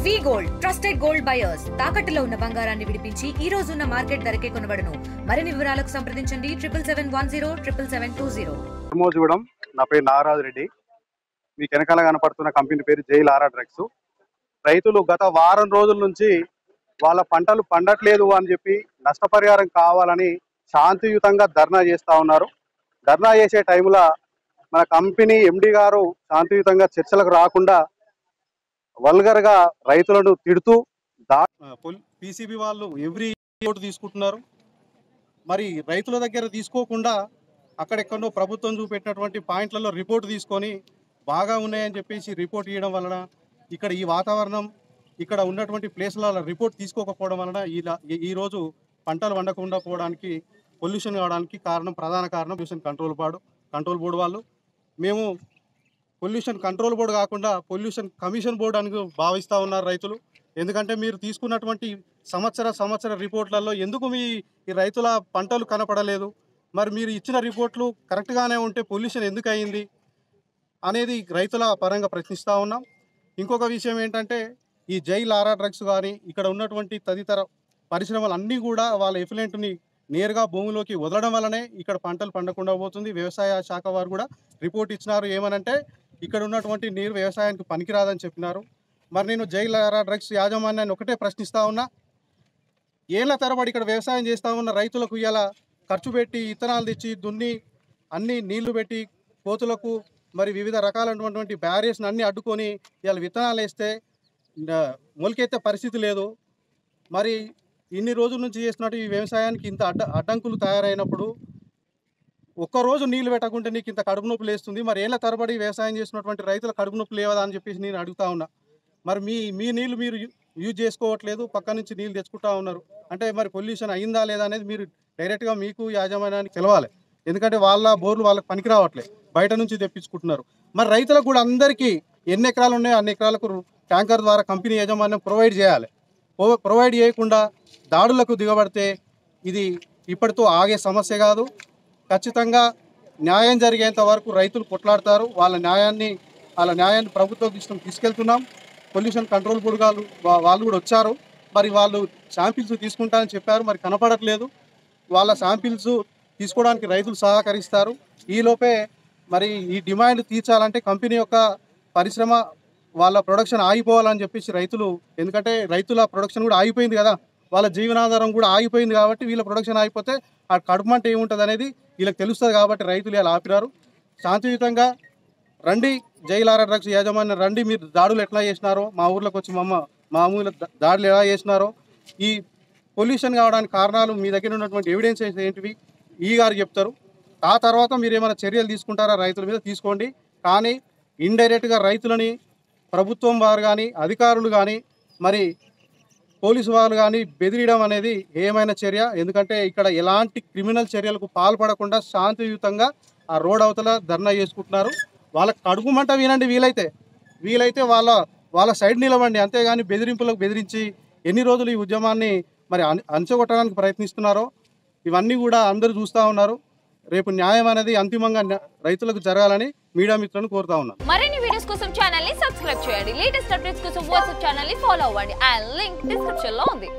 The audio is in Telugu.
వి గోల్డ్ ట్రస్టెడ్ గోల్డ్ బయర్స్ తాకట్టులో ఉన్న బంగారాన్ని విడిపించి ఈ రోజు ఉన్న మార్కెట్ ధరకే కొనబడును. మరిన్ని వివరాలకు సంప్రదించండి 7710 చూడడం. నా పేరు నాగరాజు రెడ్డి. మీకు వెనకాల కనపడుతున్న కంపెనీ పేరు జై లారా డ్రగ్స్. రైతులు గత వారం రోజుల నుంచి వాళ్ళ పంటలు పండట్లేదు అని చెప్పి నష్టపరిహారం కావాలని శాంతియుతంగా ధర్నా చేస్తూ ఉన్నారు. ధర్నా చేసే టైంలో మన కంపెనీ ఎండి గారు శాంతియుతంగా చర్చలకు రాకుండా వల్గర్గా రైతులను తిడుతూ పీసీబీ వాళ్ళు ఎవ్రీ రిపోర్ట్ తీసుకుంటున్నారు. మరి రైతుల దగ్గర తీసుకోకుండా అక్కడెక్కడో ప్రభుత్వం చూపెట్టినటువంటి పాయింట్లలో రిపోర్ట్ తీసుకొని బాగా ఉన్నాయని చెప్పేసి రిపోర్ట్ ఇవ్వడం వలన ఇక్కడ ఈ వాతావరణం ఇక్కడ ఉన్నటువంటి ప్లేస్లలో రిపోర్ట్ తీసుకోకపోవడం వలన ఈరోజు పంటలు వండకుండా పోవడానికి పొల్యూషన్ కావడానికి ప్రధాన కారణం పొల్యూషన్ కంట్రోల్ బోర్డు వాళ్ళు. మేము పొల్యూషన్ కంట్రోల్ బోర్డు కాకుండా పొల్యూషన్ కమిషన్ బోర్డు అని భావిస్తూ ఉన్నారు రైతులు. ఎందుకంటే మీరు తీసుకున్నటువంటి సంవత్సర రిపోర్ట్లలో ఎందుకు ఈ రైతుల పంటలు కనపడలేదు, మరి మీరు ఇచ్చిన రిపోర్ట్లు కరెక్ట్గానే ఉంటే పొల్యూషన్ ఎందుకు అయింది అనేది రైతుల పరంగా ప్రశ్నిస్తూ ఉన్నాం. ఇంకొక విషయం ఏంటంటే ఈ జై లారా డ్రగ్స్ కానీ ఇక్కడ ఉన్నటువంటి తదితర పరిశ్రమలు అన్నీ కూడా వాళ్ళ ఎఫ్లెంట్ని నేరుగా భూమిలోకి వదలడం వల్లనే ఇక్కడ పంటలు పండకుండా పోతుంది. వ్యవసాయ శాఖ వారు కూడా రిపోర్ట్ ఇచ్చినారు. ఏమనంటే ఇక్కడ ఉన్నటువంటి నీరు వ్యవసాయానికి పనికిరాదని చెప్పినారు. మరి నేను జై లారా డ్రగ్స్ యాజమాన్యాన్ని ఒకటే ప్రశ్నిస్తూ ఉన్నా, ఏళ్ల తరబడి ఇక్కడ వ్యవసాయం చేస్తూ ఉన్న రైతులకు ఇలా ఖర్చు పెట్టి ఇత్తనాలు తెచ్చి దున్ని అన్ని నీళ్లు పెట్టి కోతులకు మరి వివిధ రకాలైనటువంటి బ్యారియర్స్ని అన్నీ అడ్డుకొని ఇలా విత్తనాలు వేస్తే మొలకెత్తే పరిస్థితి లేదు. మరి ఇన్ని రోజుల నుంచి చేస్తున్నట్టు ఈ వ్యవసాయానికి ఇంత అడ్డంకులు తయారైనప్పుడు ఒక్కరోజు నీళ్లు పెట్టకుంటే నీకు ఇంత కడుపు నొప్పి లేస్తుంది. మరి ఏళ్ల తరబడి వ్యవసాయం చేసినటువంటి రైతుల కడుపు నొప్పి లేవదా అని చెప్పేసి నేను అడుగుతా ఉన్నా. మరి మీ నీళ్లు మీరు యూజ్ చేసుకోవట్లేదు, పక్క నుంచి నీళ్ళు తెచ్చుకుంటా ఉన్నారు అంటే మరి పొల్యూషన్ అయిందా లేదా అనేది మీరు డైరెక్ట్గా మీకు యాజమాన్యానికి తెలవాలి. ఎందుకంటే వాళ్ళ బోర్లు వాళ్ళకి పనికి రావట్లేదు, బయట నుంచి తెప్పించుకుంటున్నారు. మరి రైతులకు కూడా అందరికీ ఎన్ని ఎకరాలు ఉన్నాయో అన్ని ఎకరాలకు ట్యాంకర్ ద్వారా కంపెనీ యాజమాన్యం ప్రొవైడ్ చేయాలి. ప్రొవైడ్ చేయకుండా దాడులకు దిగబడితే ఇది ఇప్పటితో ఆగే సమస్య కాదు. ఖచ్చితంగా న్యాయం జరిగేంత వరకు రైతులు కొట్లాడతారు. వాళ్ళ న్యాయాన్ని ప్రభుత్వ దృష్టికి తీసుకెళ్తున్నాం. పొల్యూషన్ కంట్రోల్ బోర్డు వాళ్ళు కూడా వచ్చారు. మరి వాళ్ళు శాంపిల్స్ తీసుకుంటారని చెప్పారు, మరి కనపడట్లేదు. వాళ్ళ శాంపిల్స్ తీసుకోవడానికి రైతులు సహకరిస్తారు. ఈలోపే మరి ఈ డిమాండ్ తీర్చాలంటే కంపెనీ యొక్క పరిశ్రమ వాళ్ళ ప్రొడక్షన్ ఆగిపోవాలని చెప్పేసి రైతులు, ఎందుకంటే రైతుల ప్రొడక్షన్ కూడా ఆగిపోయింది కదా, వాళ్ళ జీవనాధారం కూడా ఆగిపోయింది కాబట్టి వీళ్ళ ప్రొడక్షన్ ఆగిపోతే ఆ కడుపు మంట ఏముంటుంది అనేది వీళ్ళకి తెలుస్తుంది కాబట్టి రైతులు ఇలా ఆపినారు. శాంతియుతంగా రండి, జై లారా డ్రగ్స్ యాజమాన్యం రండి, మీరు దాడులు ఎట్లా చేసినారో మా ఊర్లోకి వచ్చి మామూలు దాడులు ఎలా చేసినారో ఈ పొల్యూషన్ కావడానికి కారణాలు మీ దగ్గర ఉన్నటువంటి ఎవిడెన్స్ ఏంటివి ఈ గారు చెప్తారు. ఆ తర్వాత మీరు ఏమైనా చర్యలు తీసుకుంటారా రైతుల మీద తీసుకోండి. కానీ ఇండైరెక్ట్గా రైతులని ప్రభుత్వం వారు కానీ అధికారులు కానీ మరి పోలీసు వాళ్ళు కానీ బెదిరియడం అనేది ఏమైనా చర్య. ఎందుకంటే ఇక్కడ ఎలాంటి క్రిమినల్ చర్యలకు పాల్పడకుండా శాంతియుతంగా ఆ రోడ్ అవతల ధర్నా చేసుకుంటున్నారు. వాళ్ళకి కడుపు మంట వినండి, వీలైతే వాళ్ళ సైడ్ నిలవండి, అంతేగాని బెదిరింపులకు బెదిరించి ఎన్ని రోజులు ఈ ఉద్యమాన్ని మరి అంచగొట్టడానికి ప్రయత్నిస్తున్నారో ఇవన్నీ కూడా అందరూ చూస్తూ ఉన్నారు. రేపు న్యాయం అనేది అంతిమంగా రైతులకు జరగాలని మీడియా మిత్రులను కోరుతా ఉన్నాను. మరిన్ని వీడియోస్ కోసం ఛానల్ ని సబ్స్క్రైబ్ చేయండి. లేటెస్ట్ అప్డేట్స్ కోసం వాట్సాప్ ఛానల్ ని ఫాలో అవ్వండి. ఆ లింక్ డిస్క్రిప్షన్ లో ఉంది.